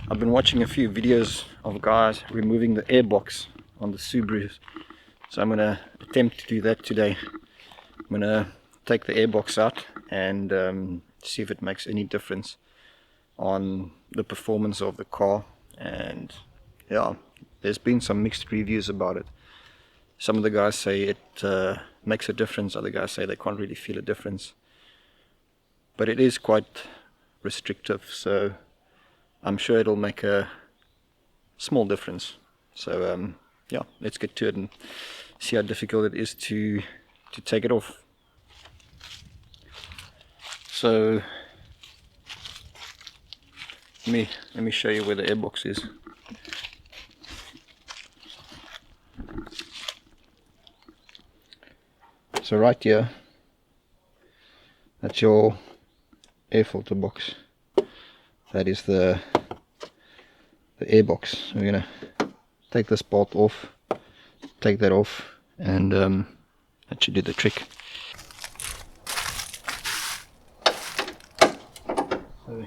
I've been watching a few videos of guys removing the airbox on the Subarus, so I'm going to attempt to do that today. I'm going to take the airbox out and see if it makes any difference on the performance of the car. And yeah, there's been some mixed reviews about it. Some of the guys say it makes a difference, other guys say they can't really feel a difference, but it is quite restrictive, so I'm sure it'll make a small difference. So yeah, let's get to it and see how difficult it is to take it off. So let me show you where the airbox is. So right here, that's your air filter box. That is the airbox. We're gonna take this bolt off, take that off, and that should do the trick. So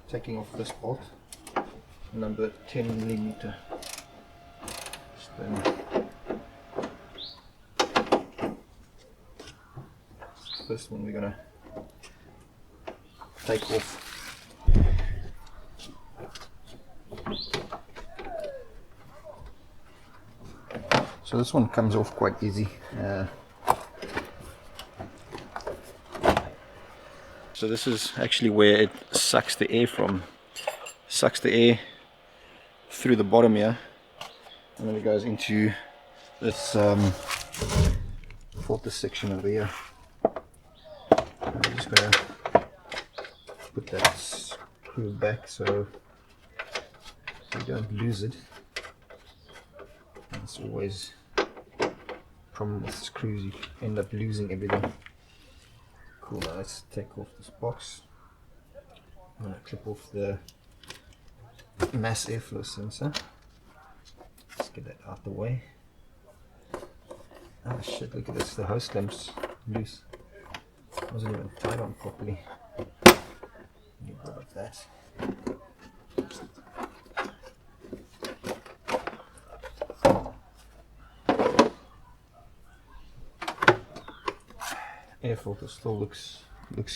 taking off this bolt, number 10mm. First one we're gonna take off. So this one comes off quite easy. So this is actually where it sucks the air from. Sucks the air through the bottom here, and then it goes into this filter section over here. I'm just going to put that screw back so you don't lose it. It's always a problem with screws, you end up losing everything. Cool, now let's take off this box. I'm going to clip off the mass airflow sensor. Let's get that out the way. Ah shit, look at this, the hose clamp's loose. Wasn't even tied on properly. Get rid of that. Air filter still looks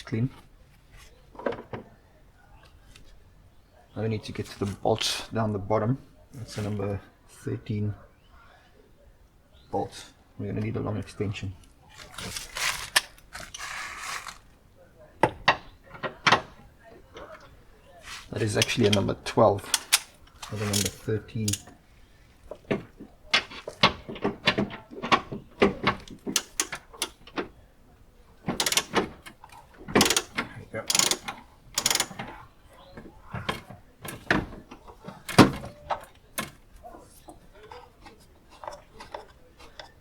clean. Now we need to get to the bolts down the bottom. That's a number 13 bolt. We're going to need a long extension. That is actually a number 12, not a number 13.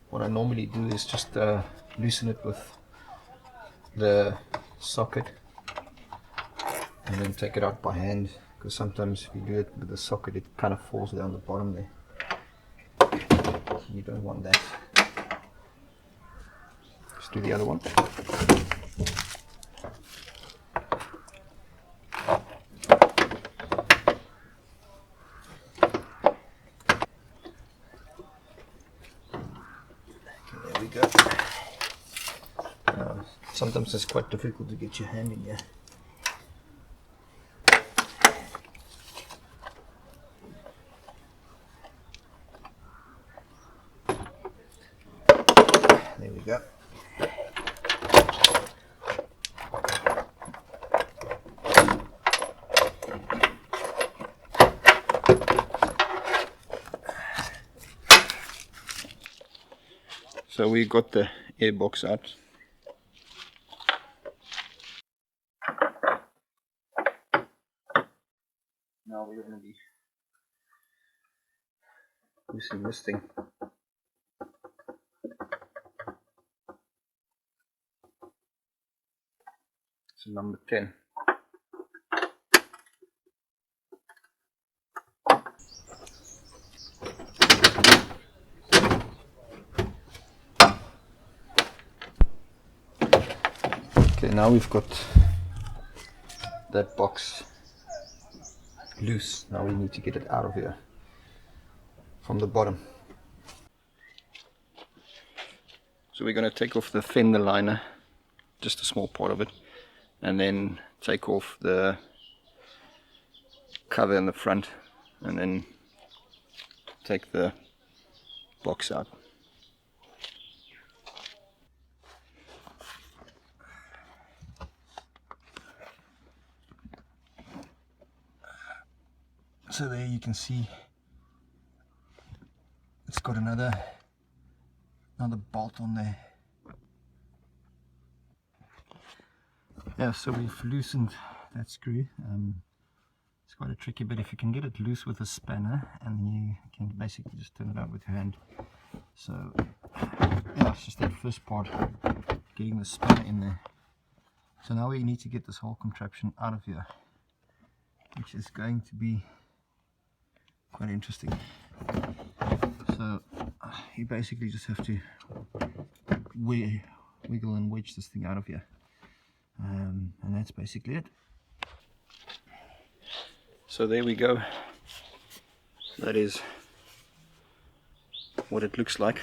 What I normally do is just loosen it with the socket and then take it out by hand, because sometimes if you do it with the socket it kind of falls down the bottom there. You don't want that. Just do the other one. There we go. Sometimes it's quite difficult to get your hand in here. There we go. So we got the airbox out. Now we're going to be loosening this thing. So number 10. Okay, now we've got that box loose. Now we need to get it out of here from the bottom. So we're going to take off the fender liner, just a small part of it, and then take off the cover in the front, and then take the box out. So there you can see it's got another bolt on there. Yeah, so we've loosened that screw. It's quite a tricky bit. If you can get it loose with a spanner, and you can basically just turn it out with your hand. So yeah, it's just that first part, getting the spanner in there. So now we need to get this whole contraption out of here, which is going to be quite interesting. So you basically just have to wiggle and wedge this thing out of here, and that's basically it. So there we go. That is what it looks like.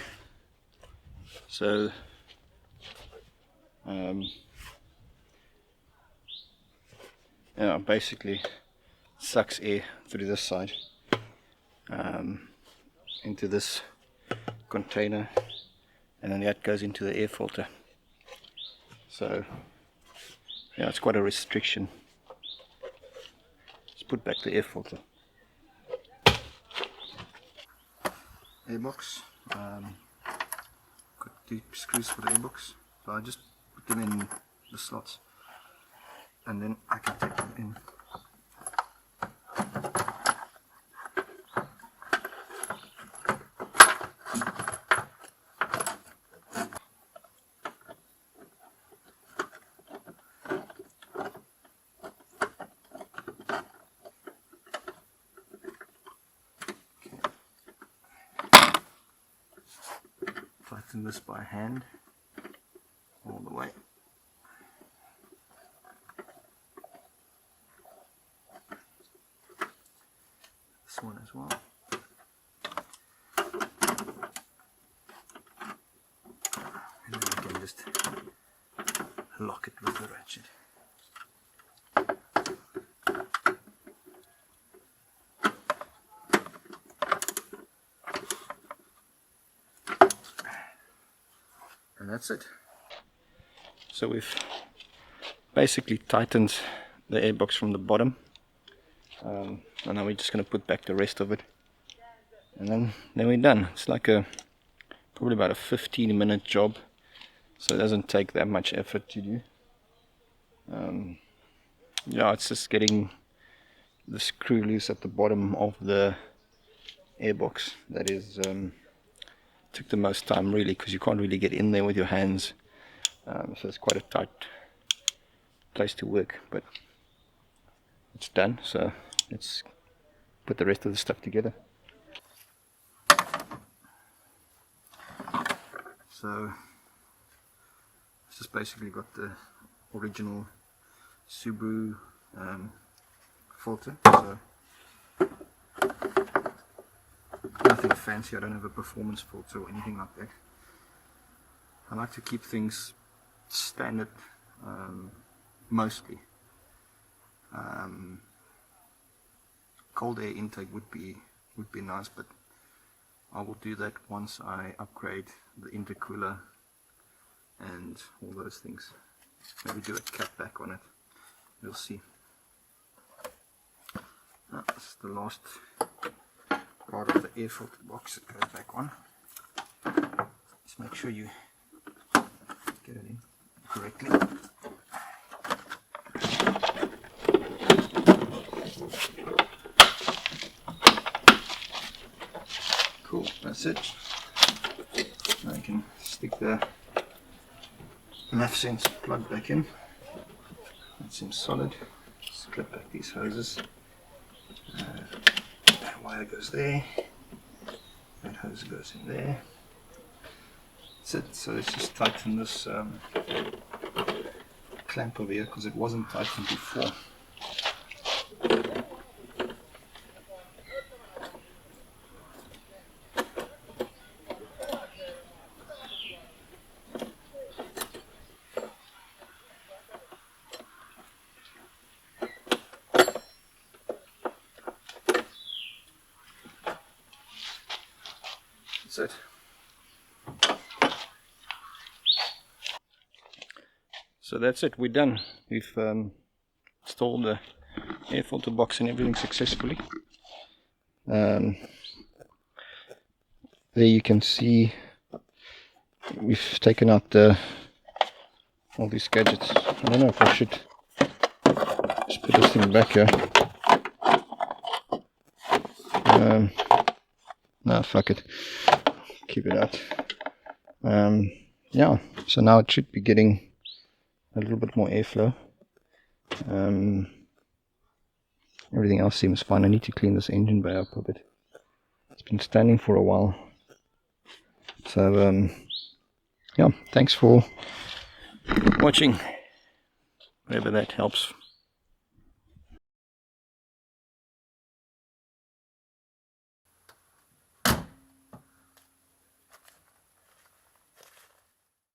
So yeah, basically sucks air through this side into this container, and then that goes into the air filter. So yeah, it's quite a restriction. Let's put back the air filter. Airbox. Got deep screws for the airbox, so I just put them in the slots, and then I can take them in. Tighten this by hand all the way. This one as well. And then we can just lock it with the ratchet. And that's it. So we've basically tightened the airbox from the bottom, and now we're just going to put back the rest of it, and then we're done. It's like probably about a 15-minute job, so it doesn't take that much effort to do. Yeah, it's just getting the screw loose at the bottom of the airbox that is took the most time, really, because you can't really get in there with your hands, so it's quite a tight place to work, but it's done. So let's put the rest of the stuff together. So it's just basically got the original Subaru filter, so nothing fancy. I don't have a performance filter or anything like that. I like to keep things standard, mostly. Cold air intake would be nice, but I will do that once I upgrade the intercooler and all those things. Maybe do a cap back on it. We'll see. Now, this is the last part of the air filter box that goes back on. Just make sure you get it in correctly. Cool, that's it. Now you can stick the MAF sense plug back in. That seems solid. Strip back these hoses. That wire goes there. That hose goes in there. That's it. So let's just tighten this clamp over here, because it wasn't tightened before. it. So that's it, we're done. We've installed the air filter box and everything successfully. There you can see we've taken out all these gadgets. I don't know if I should just put this thing back here. No, fuck it. Keep it out. Yeah, so now it should be getting a little bit more airflow. Everything else seems fine. I need to clean this engine bay up a bit. It's been standing for a while. So, yeah, thanks for watching. Whatever that helps.